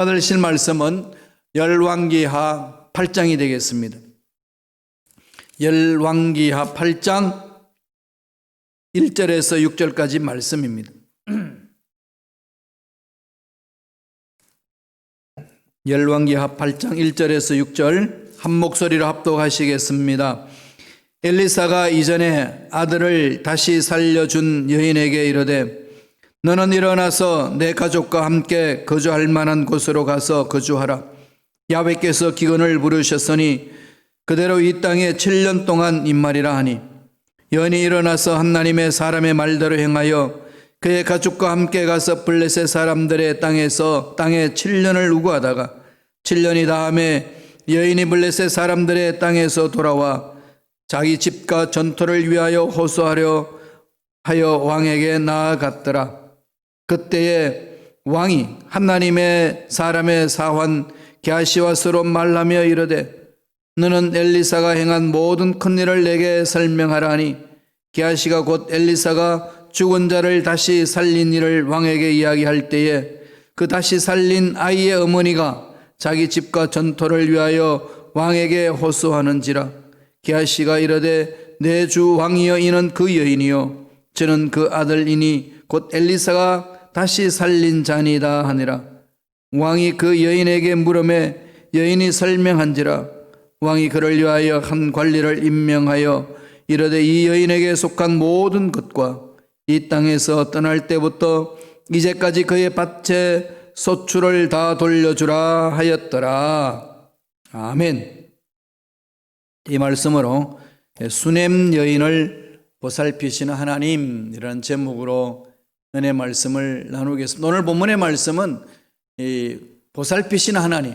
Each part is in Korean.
받으실 말씀은 열왕기하 8장이 되겠습니다. 열왕기하 8장 1절에서 6절까지 말씀입니다. 열왕기하 8장 1절에서 6절 한 목소리로 합독하시겠습니다. 엘리사가 이전에 아들을 다시 살려준 여인에게 이르되 너는 일어나서 내 가족과 함께 거주할 만한 곳으로 가서 거주하라. 야훼께서 기근을 부르셨으니 그대로 이 땅에 7년 동안 임말이라 하니 여인이 일어나서 하나님의 사람의 말대로 행하여 그의 가족과 함께 가서 블레셋 사람들의 땅에 7년을 우거하다가 7년이 다음에 여인이 블레셋 사람들의 땅에서 돌아와 자기 집과 전토를 위하여 호소하려 하여 왕에게 나아갔더라. 그때에 왕이 하나님의 사람의 사환 게하시와 서로 말하며 이르되 너는 엘리사가 행한 모든 큰 일을 내게 설명하라 하니 게하시가 곧 엘리사가 죽은 자를 다시 살린 일을 왕에게 이야기할 때에 그 다시 살린 아이의 어머니가 자기 집과 전토를 위하여 왕에게 호소하는지라. 게하시가 이르되 내 주 왕이여 이는 그 여인이요 저는 그 아들이니 곧 엘리사가 다시 살린 자니이다 하니라. 왕이 그 여인에게 물으매 여인이 설명한지라. 왕이 그를 위하여 한 관리를 임명하여 이르되 이 여인에게 속한 모든 것과 이 땅에서 떠날 때부터 이제까지 그의 밭의 소출을 다 돌려주라 하였더라. 아멘. 이 말씀으로 수넴 여인을 보살피시는 하나님 이라는 제목으로 은혜 말씀을 나누겠습니다. 오늘 본문의 말씀은 보살피시는 하나님,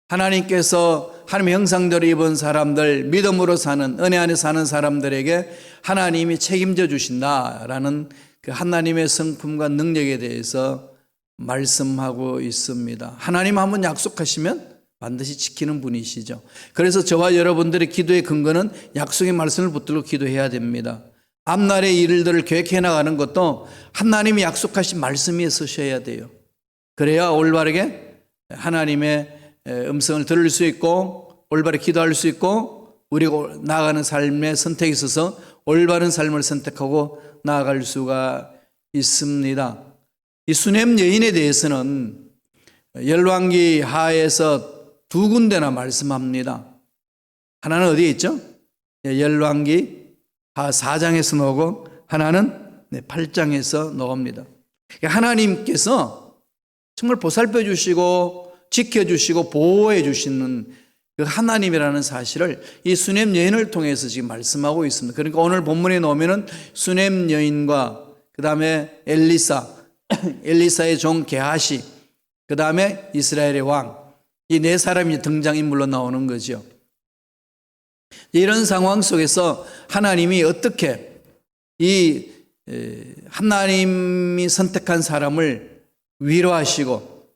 하나님께서 하나님의 형상대로 입은 사람들, 믿음으로 사는, 은혜 안에 사는 사람들에게 하나님이 책임져 주신다라는 그 하나님의 성품과 능력에 대해서 말씀하고 있습니다. 하나님 한번 약속하시면 반드시 지키는 분이시죠. 그래서 저와 여러분들의 기도의 근거는 약속의 말씀을 붙들고 기도해야 됩니다. 앞날의 일들을 계획해 나가는 것도 하나님이 약속하신 말씀 위에 서셔야 돼요. 그래야 올바르게 하나님의 음성을 들을 수 있고 올바르게 기도할 수 있고 우리가 나아가는 삶의 선택에 있어서 올바른 삶을 선택하고 나아갈 수가 있습니다. 이 수넴 여인에 대해서는 열왕기 하에서 두 군데나 말씀합니다. 하나는 어디에 있죠? 열왕기 하 4장에서 나오고 하나는 8장에서 나옵니다. 하나님께서 정말 보살펴 주시고 지켜주시고 보호해 주시는 그 하나님이라는 사실을 이 수넴 여인을 통해서 지금 말씀하고 있습니다. 그러니까 오늘 본문에 나오면은 수넴 여인과 그 다음에 엘리사의 종 게하시, 그 다음에 이스라엘의 왕, 이 네 사람이 등장인물로 나오는 거죠. 이런 상황 속에서 하나님이 어떻게 이 하나님이 선택한 사람을 위로하시고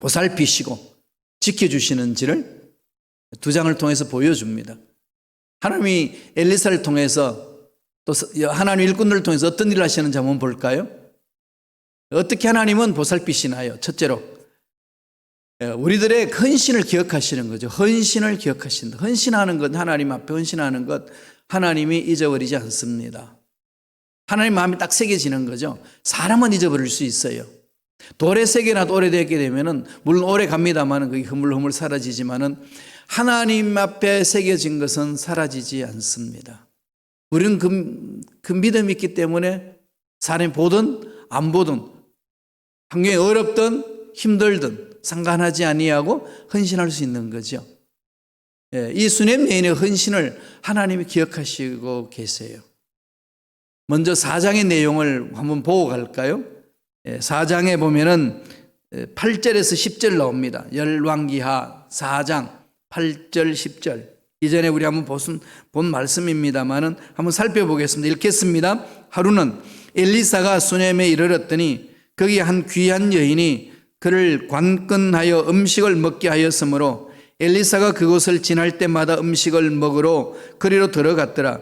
보살피시고 지켜주시는지를 두 장을 통해서 보여줍니다. 하나님이 엘리사를 통해서 또 하나님 일꾼들을 통해서 어떤 일을 하시는지 한번 볼까요? 어떻게 하나님은 보살피시나요? 첫째로 우리들의 헌신을 기억하시는 거죠. 헌신을 기억하신다. 헌신하는 것, 하나님 앞에 헌신하는 것 하나님이 잊어버리지 않습니다. 하나님 마음이 딱 새겨지는 거죠. 사람은 잊어버릴 수 있어요. 돌에 새겨놔도 오래되게 되면은 물론 오래 갑니다만은 그게 흐물흐물 사라지지만은 하나님 앞에 새겨진 것은 사라지지 않습니다. 우리는 그 믿음이 있기 때문에 사람이 보든 안 보든 환경이 어렵든 힘들든 상관하지 아니하고 헌신할 수 있는 거죠. 이 수넴 여인의 헌신을 하나님이 기억하시고 계세요. 먼저 4장의 내용을 한번 보고 갈까요? 4장에 보면은 8절에서 10절 나옵니다. 열왕기하 4장 8절 10절. 이전에 우리 한번 본 말씀입니다만은 한번 살펴보겠습니다. 읽겠습니다. 하루는 엘리사가 수넴에 이르렀더니 거기 한 귀한 여인이 그를 관건하여 음식을 먹게 하였으므로 엘리사가 그곳을 지날 때마다 음식을 먹으러 그리로 들어갔더라.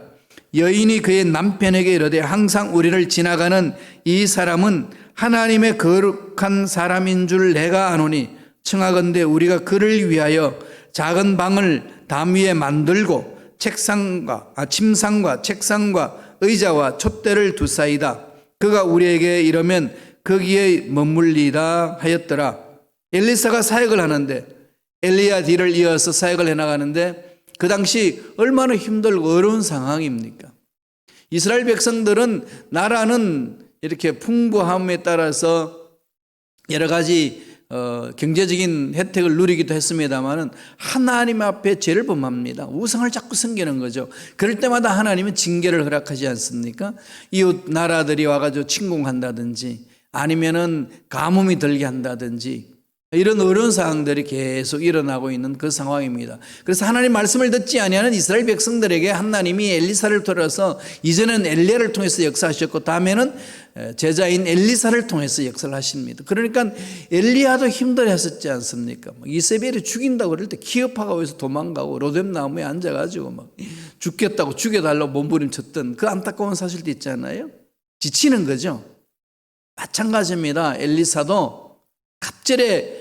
여인이 그의 남편에게 이르되 항상 우리를 지나가는 이 사람은 하나님의 거룩한 사람인 줄 내가 아노니 청하건대 우리가 그를 위하여 작은 방을 담 위에 만들고 침상과 책상과 의자와 촛대를 두사이다. 그가 우리에게 이르면 거기에 머물리다 하였더라. 엘리사가 사역을 하는데 엘리야 뒤를 이어서 사역을 해나가는데 그 당시 얼마나 힘들고 어려운 상황입니까? 이스라엘 백성들은 나라는 이렇게 풍부함에 따라서 여러 가지 경제적인 혜택을 누리기도 했습니다만은 하나님 앞에 죄를 범합니다. 우상을 자꾸 섬기는 거죠. 그럴 때마다 하나님은 징계를 허락하지 않습니까? 이웃 나라들이 와가지고 침공한다든지 아니면은 가뭄이 들게 한다든지 이런 어려운 상황들이 계속 일어나고 있는 그 상황입니다. 그래서 하나님 말씀을 듣지 아니하는 이스라엘 백성들에게 하나님이 엘리사를 통해서 이전에는 엘리야를 통해서 역사하셨고 다음에는 제자인 엘리사를 통해서 역사를 하십니다. 그러니까 엘리야도 힘들었었지 않습니까? 이세벨이 죽인다고 그럴 때 키어파가 어디서 도망가고 로뎀 나무에 앉아가지고 막 죽겠다고 죽여달라고 몸부림쳤던 그 안타까운 사실도 있잖아요. 지치는 거죠. 마찬가지입니다. 엘리사도 갑절에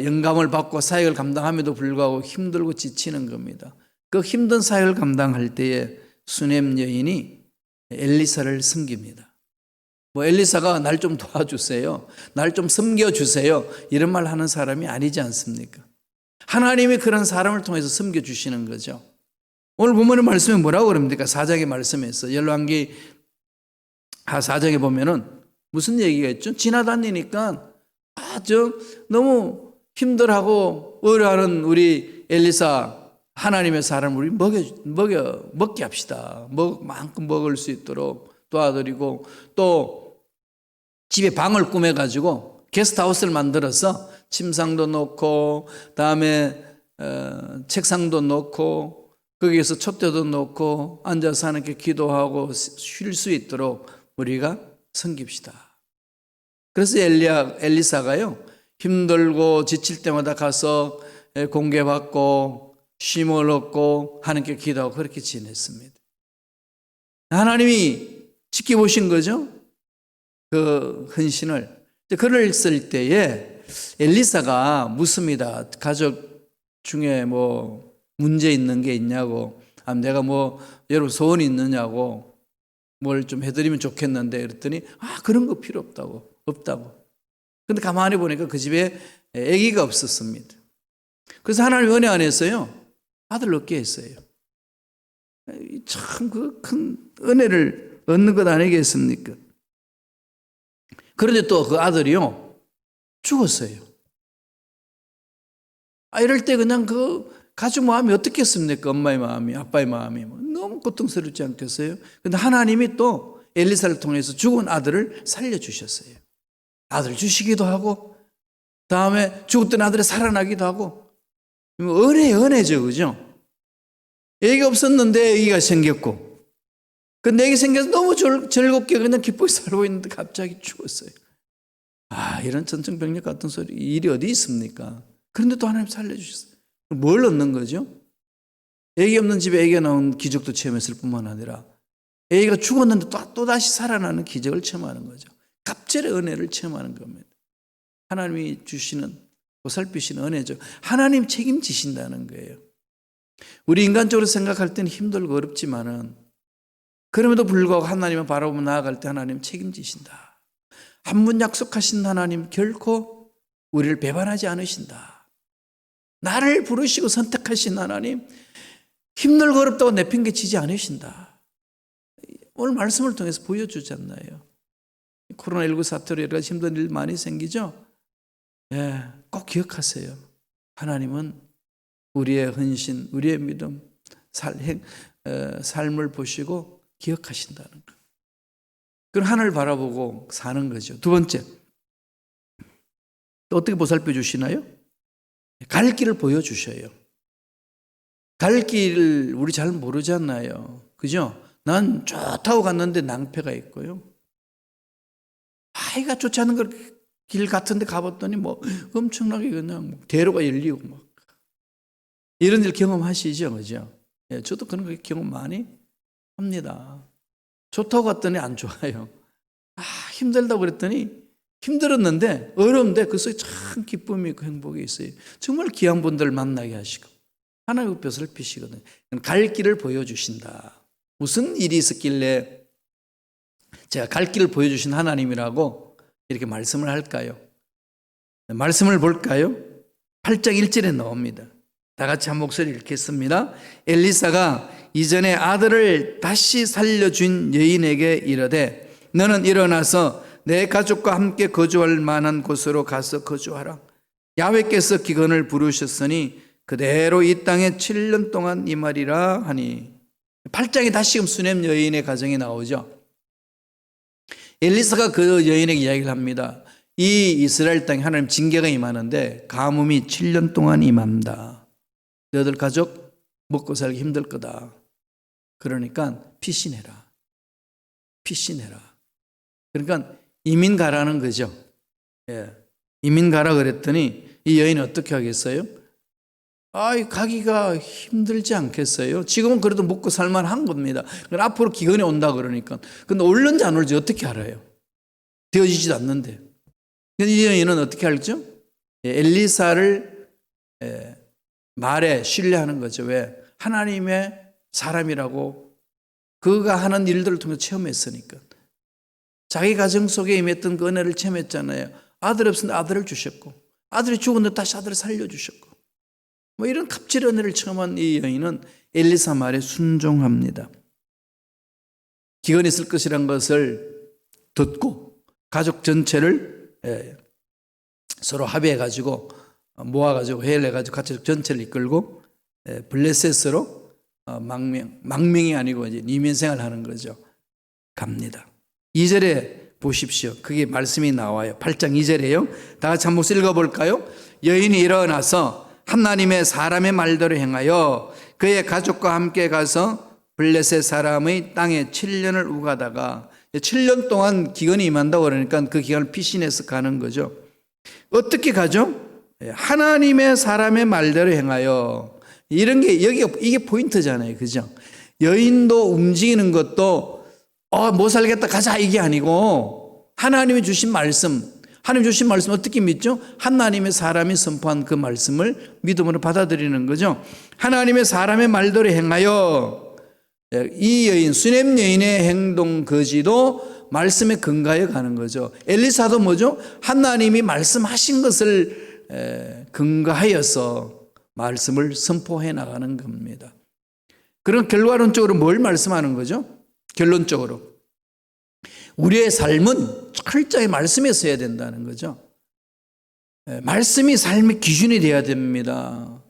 영감을 받고 사역을 감당함에도 불구하고 힘들고 지치는 겁니다. 그 힘든 사역을 감당할 때에 수넴 여인이 엘리사를 섬깁니다. 뭐 엘리사가 날 좀 도와주세요, 날 좀 섬겨주세요 이런 말 하는 사람이 아니지 않습니까? 하나님이 그런 사람을 통해서 섬겨주시는 거죠. 오늘 본문의 말씀에 뭐라고 그럽니까? 4장의 말씀에서 열왕기 4장에 보면은 무슨 얘기가 있죠? 지나다니니까 아주 너무 힘들어하고 어려워하는 우리 엘리사 하나님의 사람을 우리 먹게 합시다. 만큼 먹을 수 있도록 도와드리고 또 집에 방을 꾸며가지고 게스트하우스를 만들어서 침상도 놓고 다음에 책상도 놓고 거기에서 촛대도 놓고 앉아서 하나님께 기도하고 쉴 수 있도록 우리가 섬깁시다. 그래서 엘리사가요 힘들고 지칠 때마다 가서 공개받고 쉼을 얻고 하나님께 기도하고 그렇게 지냈습니다. 하나님이 지켜보신 거죠. 그 헌신을. 그랬을 때에 엘리사가 묻습니다. 가족 중에 뭐 문제 있는 게 있냐고, 내가 뭐 여러분 소원이 있느냐고, 뭘 좀 해드리면 좋겠는데 그랬더니 그런 거 필요 없다고. 근데 가만히 보니까 그 집에 아기가 없었습니다. 그래서 하나님 은혜 안에서요 아들 얻게 했어요. 참 그 큰 은혜를 얻는 것 아니겠습니까? 그런데 또 그 아들이요 죽었어요. 이럴 때 그냥 그 가족 마음이 어떻겠습니까? 엄마의 마음이, 아빠의 마음이 너무 고통스럽지 않겠어요? 근데 하나님이 또 엘리사를 통해서 죽은 아들을 살려주셨어요. 아들 주시기도 하고 다음에 죽었던 아들이 살아나기도 하고 은혜죠, 그죠? 애기가 없었는데 애기가 생겼고 근데 애기 생겨서 너무 즐겁게 그냥 기쁘게 살고 있는데 갑자기 죽었어요. 이런 천천병력 같은 일이 어디 있습니까? 그런데 또 하나님 살려주셨어요. 뭘 얻는 거죠? 애기 없는 집에 애기가 나온 기적도 체험했을 뿐만 아니라 애기가 죽었는데 또다시 살아나는 기적을 체험하는 거죠. 갑절의 은혜를 체험하는 겁니다. 하나님이 주시는 보살피시는 은혜죠. 하나님 책임지신다는 거예요. 우리 인간적으로 생각할 때는 힘들고 어렵지만은 그럼에도 불구하고 하나님을 바라보며 나아갈 때 하나님 책임지신다. 한 번 약속하신 하나님 결코 우리를 배반하지 않으신다. 나를 부르시고 선택하신 하나님 힘들고 어렵다고 내팽개치지 않으신다. 오늘 말씀을 통해서 보여주잖아요. 코로나19 사태로 여러 가지 힘든 일 많이 생기죠? 꼭 기억하세요. 하나님은 우리의 헌신, 우리의 믿음, 삶을 보시고 기억하신다는 것. 그럼 하늘을 바라보고 사는 거죠. 두 번째, 또 어떻게 보살펴 주시나요? 갈 길을 보여주셔요. 갈 길을 우리 잘 모르잖아요. 그죠? 난 좋다고 갔는데 낭패가 있고요. 아이가 좋지 않은 길 같은데 가봤더니 뭐 엄청나게 그냥 대로가 열리고 막 이런 일 경험하시죠, 그죠? 저도 그런 거 경험 많이 합니다. 좋다고 갔더니 안 좋아요. 힘들다고 그랬더니 힘들었는데 어려운데 그 속에 참 기쁨이 있고 행복이 있어요. 정말 귀한 분들 만나게 하시고 하나님의 볕을 피시거든요. 갈 길을 보여주신다. 무슨 일이 있었길래 제가 갈 길을 보여주신 하나님이라고 이렇게 말씀을 할까요? 말씀을 볼까요? 8장 1절에 나옵니다. 다 같이 한 목소리 읽겠습니다. 엘리사가 이전에 아들을 다시 살려준 여인에게 이르되 너는 일어나서 내 가족과 함께 거주할 만한 곳으로 가서 거주하라. 야훼께서 기근을 부르셨으니 그대로 이 땅에 7년 동안 임하리라 하니. 8장에 다시금 수넴 여인의 가정이 나오죠. 엘리사가 그 여인에게 이야기를 합니다. 이 이스라엘 땅에 하나님 징계가 임하는데 가뭄이 7년 동안 임한다. 너희들 가족 먹고 살기 힘들 거다. 그러니까 피신해라. 피신해라. 그러니까 이민 가라는 거죠. 예. 이민 가라 그랬더니 이 여인이 어떻게 하겠어요? 가기가 힘들지 않겠어요? 지금은 그래도 먹고 살만한 겁니다. 앞으로 기근이 온다 그러니까. 근데 올는지 안 올지 어떻게 알아요? 되어지지도 않는데. 이 여인은 어떻게 알죠? 엘리사를 말에 신뢰하는 거죠. 왜? 하나님의 사람이라고 그가 하는 일들을 통해 체험했으니까. 자기 가정 속에 임했던 그 은혜를 체험했잖아요. 아들 없으면 아들을 주셨고 아들이 죽었는데 다시 아들을 살려주셨고 이런 갑질 은혜를 체험한 이 여인은 엘리사 말에 순종합니다. 기근이 있을 것이란 것을 듣고 가족 전체를 서로 합의해가지고 모아가지고 회의를 해가지고 가족 전체를 이끌고 블레셋으로 망명이 아니고 이제 이민생활을 하는 거죠. 갑니다. 2절에 보십시오. 그게 말씀이 나와요. 8장 2절에요. 다 같이 한번 읽어볼까요? 여인이 일어나서 하나님의 사람의 말대로 행하여 그의 가족과 함께 가서 블레셋 사람의 땅에 7년을 우가다가 7년 동안 기근이 임한다고 그러니까 그 기간을 피신해서 가는 거죠. 어떻게 가죠? 하나님의 사람의 말대로 행하여. 이런 게 이게 포인트잖아요. 그죠? 여인도 움직이는 것도 못 살겠다 가자 이게 아니고 하나님이 주신 말씀, 하나님 주신 말씀 어떻게 믿죠? 하나님의 사람이 선포한 그 말씀을 믿음으로 받아들이는 거죠. 하나님의 사람의 말대로 행하여. 이 여인, 수넴 여인의 행동 거지도 말씀에 근거해 가는 거죠. 엘리사도 뭐죠? 하나님이 말씀하신 것을 근거하여서 말씀을 선포해 나가는 겁니다. 그런 결과론적으로 뭘 말씀하는 거죠? 결론적으로 우리의 삶은 철저히 말씀에 서야 된다는 거죠. 말씀이 삶의 기준이 되어야 됩니다.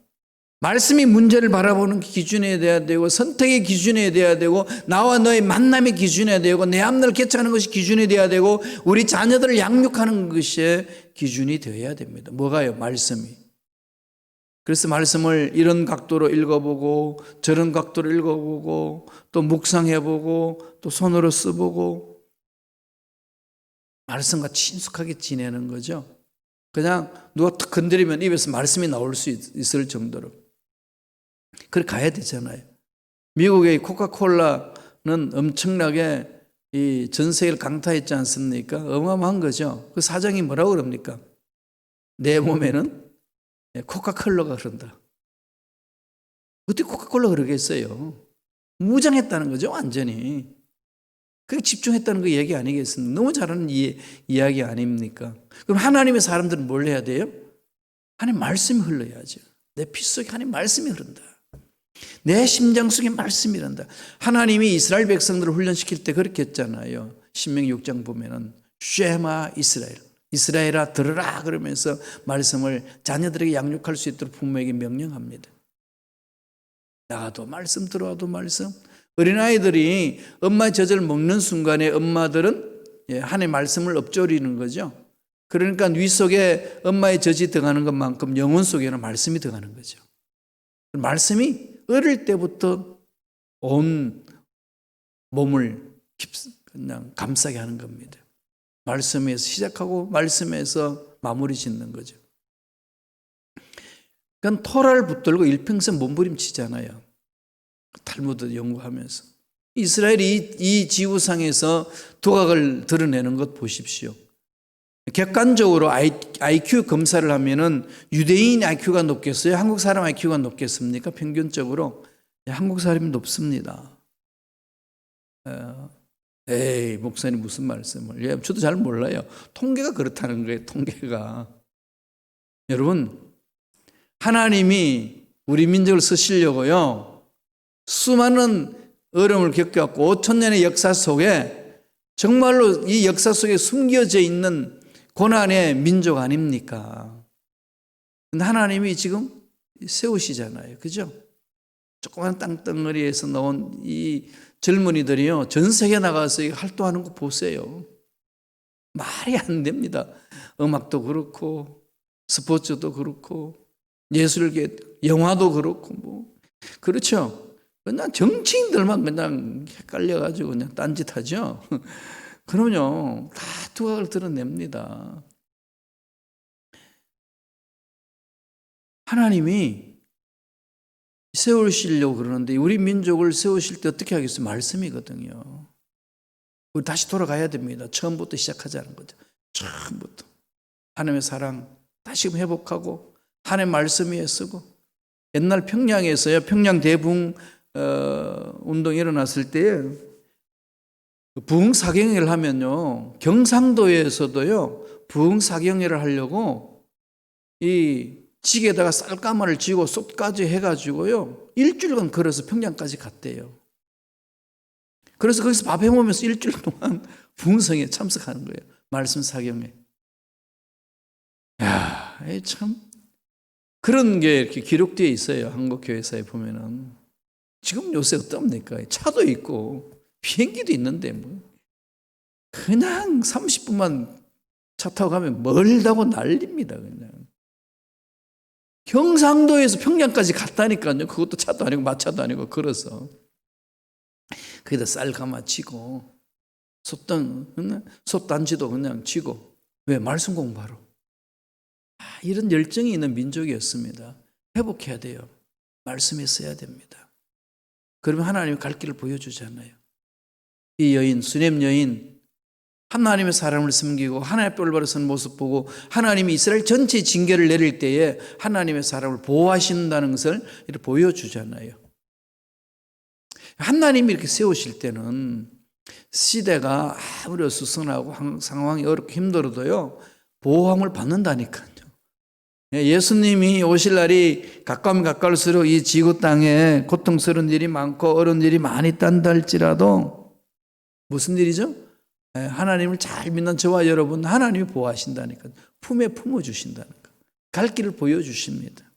말씀이 문제를 바라보는 기준이 되어야 되고 선택의 기준이 되어야 되고 나와 너의 만남의 기준이 되고 내 앞날을 개척하는 것이 기준이 되어야 되고 우리 자녀들을 양육하는 것이 기준이 되어야 됩니다. 뭐가요? 말씀이. 그래서 말씀을 이런 각도로 읽어보고 저런 각도로 읽어보고 또 묵상해보고 또 손으로 써보고 말씀과 친숙하게 지내는 거죠. 그냥 누가 탁 건드리면 입에서 말씀이 나올 수 있을 정도로 그렇게 가야 되잖아요. 미국의 코카콜라는 엄청나게 이 전 세계를 강타했지 않습니까? 어마어마한 거죠. 그 사장이 뭐라고 그럽니까? 내 몸에는 코카콜라가 흐른다. 어떻게 코카콜라가 그러겠어요? 무장했다는 거죠, 완전히. 그게 집중했다는 그 얘기 아니겠습니까? 너무 잘하는 이야기 아닙니까? 그럼 하나님의 사람들은 뭘 해야 돼요? 하나님 말씀이 흘러야죠. 내 피 속에 하나님 말씀이 흐른다. 내 심장 속에 말씀이 흐른다. 하나님이 이스라엘 백성들을 훈련시킬 때 그렇게 했잖아요. 신명기 6장 보면은 쉐마 이스라엘. 이스라엘아 들으라 그러면서 말씀을 자녀들에게 양육할 수 있도록 부모에게 명령합니다. 나가도 말씀 들어와도 말씀. 어린아이들이 엄마의 젖을 먹는 순간에 엄마들은 하나님의 말씀을 엎조리는 거죠. 그러니까 위 속에 엄마의 젖이 들어가는 것만큼 영혼 속에는 말씀이 들어가는 거죠. 말씀이 어릴 때부터 온 몸을 그냥 감싸게 하는 겁니다. 말씀에서 시작하고 말씀에서 마무리 짓는 거죠. 그러니까 토라를 붙들고 일평생 몸부림치잖아요. 탈무드 연구하면서. 이스라엘이 이 지구상에서 두각을 드러내는 것 보십시오. 객관적으로 IQ 검사를 하면은 유대인 IQ가 높겠어요? 한국 사람 IQ가 높겠습니까? 평균적으로 한국 사람이 높습니다. 에이, 목사님 무슨 말씀을? 예, 저도 잘 몰라요. 통계가 그렇다는 거예요. 통계가. 여러분, 하나님이 우리 민족을 쓰시려고요, 수많은 어려움을 겪어왔고 5,000년의 역사 속에 정말로 이 역사 속에 숨겨져 있는 고난의 민족 아닙니까? 근데 하나님이 지금 세우시잖아요. 그죠? 조그만 땅덩어리에서 나온 이 젊은이들이요, 전 세계 나가서 활동하는 거 보세요. 말이 안 됩니다. 음악도 그렇고, 스포츠도 그렇고, 예술계, 영화도 그렇고, 뭐. 그렇죠? 그냥 정치인들만 그냥 헷갈려가지고 그냥 딴짓 하죠. 그럼요, 다 두각을 드러냅니다. 하나님이 세우시려고 그러는데 우리 민족을 세우실 때 어떻게 하겠어요? 말씀이거든요. 우리 다시 돌아가야 됩니다. 처음부터 시작하자는 거죠. 처음부터. 하나님의 사랑 다시금 회복하고 하나님의 말씀 위에 쓰고, 옛날 평양에서요, 평양 대붕 운동이 일어났을 때 부흥사경회를 하면요, 경상도에서도요 부흥사경회를 하려고 이 지게에다가 쌀가마를 쥐고 쏙까지 해가지고요 일주일간 걸어서 평양까지 갔대요. 그래서 거기서 밥 해먹으면서 일주일 동안 부흥성에 참석하는 거예요. 말씀 사경회. 야, 참 그런 게 이렇게 기록되어 있어요. 한국 교회사에 보면은. 지금 요새 어떻습니까? 차도 있고 비행기도 있는데 뭐 그냥 30분만 차 타고 가면 멀다고 난립니다. 그냥 경상도에서 평양까지 갔다니까요. 그것도 차도 아니고 마차도 아니고 걸어서. 거기다 쌀 감아치고 솥단지도 그냥 치고. 왜? 말씀 공부하러. 이런 열정이 있는 민족이었습니다. 회복해야 돼요. 말씀에 써야 됩니다. 그러면 하나님이 갈 길을 보여주잖아요. 이 여인, 수넴 여인, 하나님의 사람을 섬기고 하나님의 뼈를 바로 선 모습 보고 하나님이 이스라엘 전체 징계를 내릴 때에 하나님의 사람을 보호하신다는 것을 이렇게 보여주잖아요. 하나님이 이렇게 세우실 때는 시대가 아무리 어수선하고 상황이 어렵고 힘들어도요 보호함을 받는다니까요. 예수님이 오실 날이 가까우면 가까울수록 이 지구 땅에 고통스러운 일이 많고 어려운 일이 많이 있단다 할지라도 무슨 일이죠? 하나님을 잘 믿는 저와 여러분, 하나님이 보호하신다니까. 품에 품어주신다니까. 갈 길을 보여주십니다.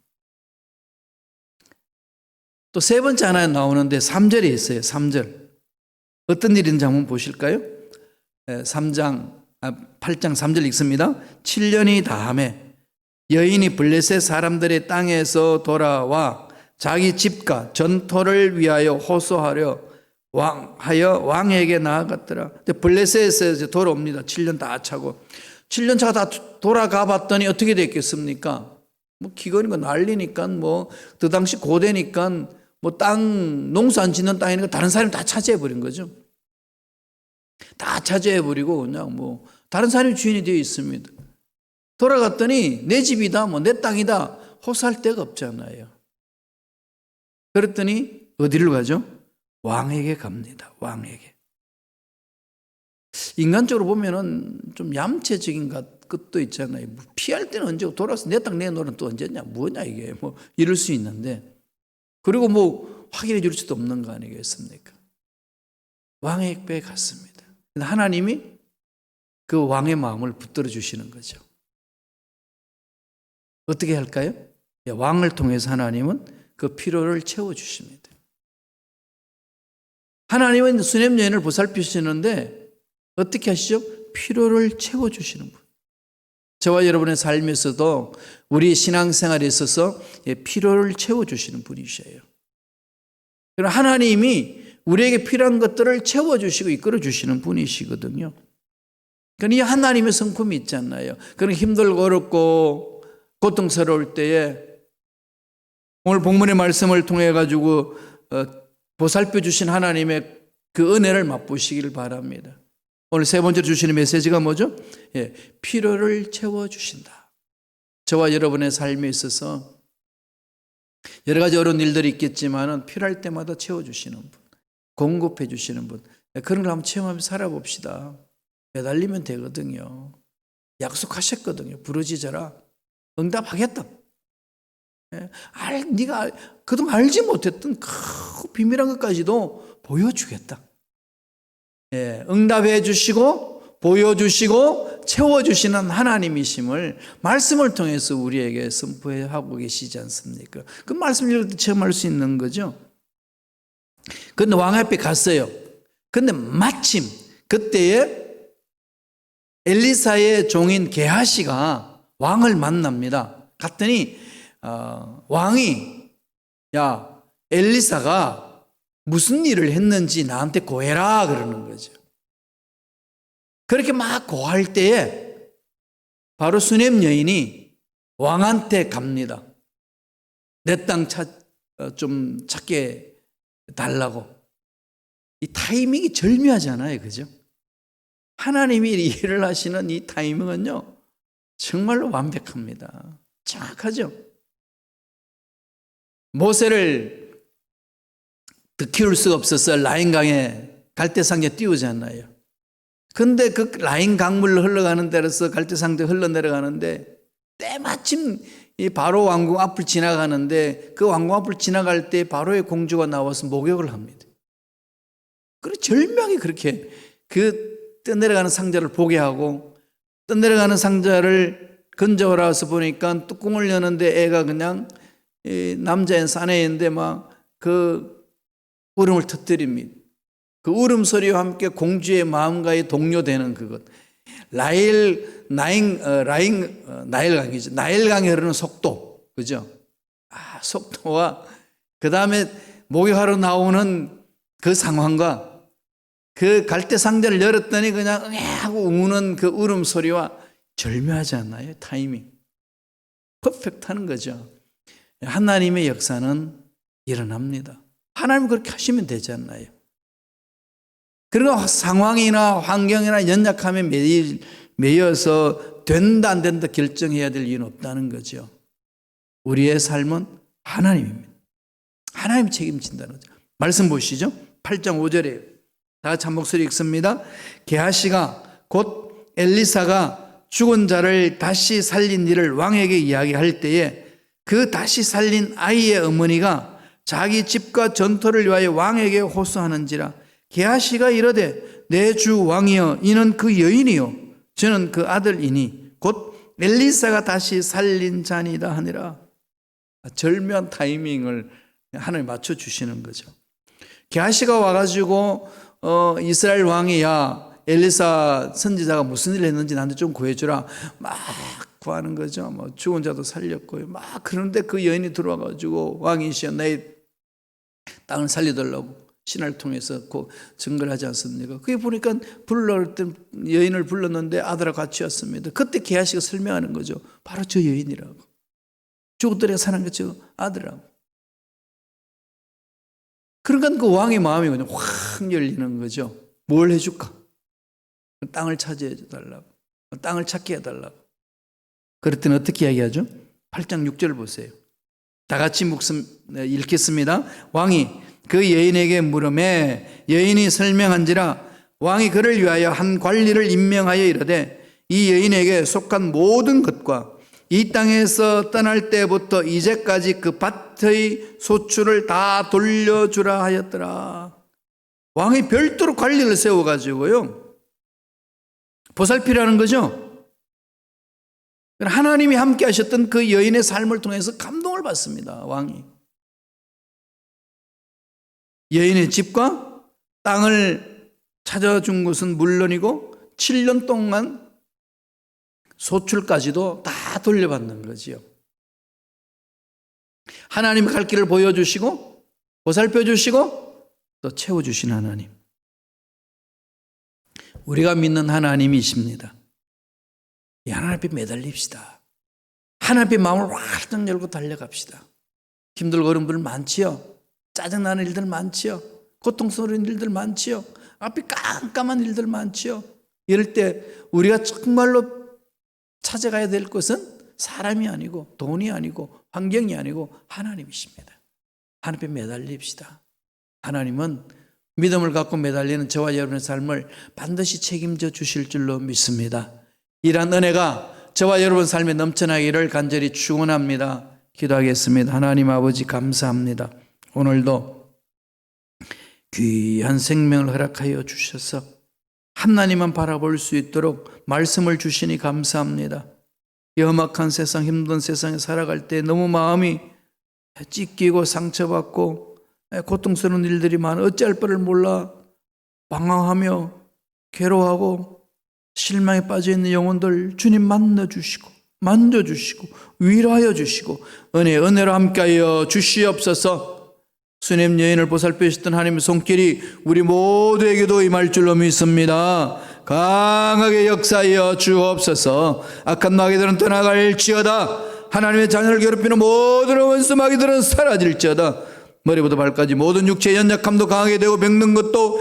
또 세 번째 하나 나오는데 3절에 있어요. 3절. 어떤 일인지 한번 보실까요? 8장 3절 읽습니다. 7년이 다함에 여인이 블레셋 사람들의 땅에서 돌아와 자기 집과 전토를 위하여 호소하려 왕에게 나아갔더라. 블레셋에서 이제 돌아옵니다. 7년 다 차고. 7년 차가 다 돌아가 봤더니 어떻게 됐겠습니까? 뭐 기근이고 난리니까 뭐 그 당시 고대니까 뭐 땅 농사 안 짓는 땅이니까 다른 사람이 다 차지해 버린 거죠. 다 차지해 버리고 그냥 뭐 다른 사람이 주인이 되어 있습니다. 돌아갔더니 내 집이다, 뭐 내 땅이다 호소할 데가 없잖아요. 그랬더니 어디를 가죠? 왕에게 갑니다. 왕에게. 인간적으로 보면은 좀 얌체적인 것도 있잖아요. 피할 때는 언제 돌아서 내 땅 내놓으면 또 언제냐, 뭐냐 이게 뭐 이럴 수 있는데, 그리고 뭐 확인해 줄 수도 없는 거 아니겠습니까? 왕에게 갔습니다. 하나님이 그 왕의 마음을 붙들어 주시는 거죠. 어떻게 할까요? 왕을 통해서 하나님은 그 필요를 채워 주십니다. 하나님은 수넴 여인을 보살피시는데 어떻게 하시죠? 필요를 채워주시는 분. 저와 여러분의 삶에서도 우리 신앙생활에 있어서 필요를 채워주시는 분이셔요. 그럼 하나님이 우리에게 필요한 것들을 채워주시고 이끌어주시는 분이시거든요. 그러니까 이 하나님의 성품이 있잖아요. 그런 힘들고 어렵고 고통스러울 때에 오늘 본문의 말씀을 통해 가지고 보살펴 주신 하나님의 그 은혜를 맛보시길 바랍니다. 오늘 세 번째로 주시는 메시지가 뭐죠? 필요를 채워주신다. 저와 여러분의 삶에 있어서 여러 가지 어려운 일들이 있겠지만 필요할 때마다 채워주시는 분, 공급해 주시는 분, 그런 걸 한번 체험하면서 살아봅시다. 매달리면 되거든요. 약속하셨거든요. 부르짖어라. 응답하겠다. 네가 그동안 알지 못했던 그 비밀한 것까지도 보여주겠다. 응답해 주시고 보여주시고 채워주시는 하나님이심을 말씀을 통해서 우리에게 선포하고 계시지 않습니까? 그 말씀을 읽을 때 체험할 수 있는 거죠. 그런데 왕 앞에 갔어요. 그런데 마침 그때에 엘리사의 종인 게하시가 왕을 만납니다. 갔더니 왕이 야 엘리사가 무슨 일을 했는지 나한테 고해라 그러는 거죠. 그렇게 막 고할 때에 바로 수넴 여인이 왕한테 갑니다. 내 땅 좀 찾게 달라고. 이 타이밍이 절묘하잖아요. 그죠? 하나님이 일을 하시는 이 타이밍은요 정말로 완벽합니다. 정확하죠? 모세를 더 키울 수가 없어서 라인강에 갈대상에 띄우잖아요. 근데 그 라인 강물로 흘러가는 데로서 갈대상대 흘러내려가는데 때마침 이 바로 왕궁 앞을 지나가는데 그 왕궁 앞을 지나갈 때 바로의 공주가 나와서 목욕을 합니다. 그리고 절묘하게 그렇게 그 떠내려가는 상자를 보게 하고 떠내려가는 상자를 건져오라서 보니까 뚜껑을 여는데 애가 그냥 남자인 사내인데 막 그 울음을 터뜨립니다. 그 울음소리와 함께 공주의 마음과의 동요되는 그것. 나일강이죠. 나일강이 흐르는 속도. 그죠? 속도와 그 다음에 목욕하러 나오는 그 상황과 그 갈대 상자를 열었더니 그냥 하고 우는 그 울음소리와 절묘하지 않나요? 타이밍. 퍼펙트하는 거죠. 하나님의 역사는 일어납니다. 하나님 그렇게 하시면 되지 않나요? 그리고 상황이나 환경이나 연약함에 매여서 된다 안 된다 결정해야 될 이유는 없다는 거죠. 우리의 삶은 하나님입니다. 하나님 책임진다는 거죠. 말씀 보시죠. 8장 5절에 다 같이 한 목소리 읽습니다. 게하시가 곧 엘리사가 죽은 자를 다시 살린 일을 왕에게 이야기할 때에 그 다시 살린 아이의 어머니가 자기 집과 전토를 위하여 왕에게 호소하는지라 게하시가 이르되 내 주 왕이여 이는 그 여인이요 저는 그 아들이니 곧 엘리사가 다시 살린 자니다 하니라. 절묘한 타이밍을 하나님 맞춰주시는 거죠. 게하시가 와가지고 이스라엘 왕이 야 엘리사 선지자가 무슨 일을 했는지 나한테 좀 구해주라 막 구하는 거죠. 뭐 죽은 자도 살렸고요. 막 그런데 그 여인이 들어와가지고 왕이시여 내 땅을 살려달라고 신하를 통해서 증거를 하지 않습니까? 그게 보니까 여인을 불렀는데 아들하고 같이 왔습니다. 그때 게하시가 설명하는 거죠. 바로 저 여인이라고. 죽었더니 사는 게 저 아들하고. 그러니까 그 왕의 마음이 그냥 확 열리는 거죠. 뭘 해줄까? 땅을 차지해 달라고. 땅을 찾게 해달라고. 그랬더니 어떻게 이야기하죠? 8장 6절 보세요. 다 같이 읽겠습니다. 왕이 그 여인에게 물으매 여인이 설명한지라 왕이 그를 위하여 한 관리를 임명하여 이르되 이 여인에게 속한 모든 것과 이 땅에서 떠날 때부터 이제까지 그 밭의 소출을 다 돌려주라 하였더라. 왕이 별도로 관리를 세워가지고요 보살피라는 거죠. 하나님이 함께 하셨던 그 여인의 삶을 통해서 감동을 받습니다. 왕이 여인의 집과 땅을 찾아준 것은 물론이고 7년 동안 소출까지도 다 돌려받는 거지요. 하나님의 갈 길을 보여주시고 보살펴 주시고 또 채워주신 하나님. 우리가 믿는 하나님이십니다. 이 하나님 앞에 매달립시다. 하나님 앞에 마음을 활짝 열고 달려갑시다. 힘들고 어려운 분 많지요. 짜증나는 일들 많지요. 고통스러운 일들 많지요. 앞이 깜깜한 일들 많지요. 이럴 때 우리가 정말로 찾아가야 될 것은 사람이 아니고 돈이 아니고 환경이 아니고 하나님이십니다. 하나님께 매달립시다. 하나님은 믿음을 갖고 매달리는 저와 여러분의 삶을 반드시 책임져 주실 줄로 믿습니다. 이러한 은혜가 저와 여러분 삶에 넘쳐나기를 간절히 축원합니다. 기도하겠습니다. 하나님 아버지 감사합니다. 오늘도 귀한 생명을 허락하여 주셔서 하나님만 바라볼 수 있도록 말씀을 주시니 감사합니다. 이 험악한 세상, 힘든 세상에 살아갈 때 너무 마음이 찢기고 상처받고 고통스러운 일들이 많아 어찌할 바를 몰라 방황하며 괴로워하고 실망에 빠져있는 영혼들 주님 만나주시고 만져주시고 위로하여 주시고 은혜로 함께하여 주시옵소서. 수냄 여인을 보살피셨던 하나님의 손길이 우리 모두에게도 임할 줄로 믿습니다. 강하게 역사하여 주옵소서. 악한 마귀들은 떠나갈지어다. 하나님의 자녀를 괴롭히는 모든 원수 마귀들은 사라질지어다. 머리부터 발까지 모든 육체의 연약함도 강하게 되고 병든 것도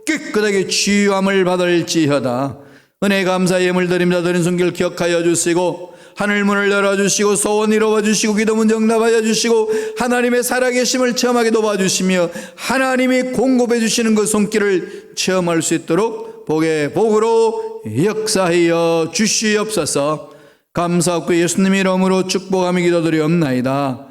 깨끗하게 치유함을 받을지어다. 은혜 감사의 예물 드립니다. 드린 손길 기억하여 주시고 하늘 문을 열어주시고 소원 이루어주시고 기도문 응답하여 주시고 하나님의 살아계심을 체험하게 도와주시며 하나님이 공급해 주시는 그 손길을 체험할 수 있도록 복의 복으로 역사하여 주시옵소서. 감사하고 예수님 이름으로 축복하며 기도드리옵나이다.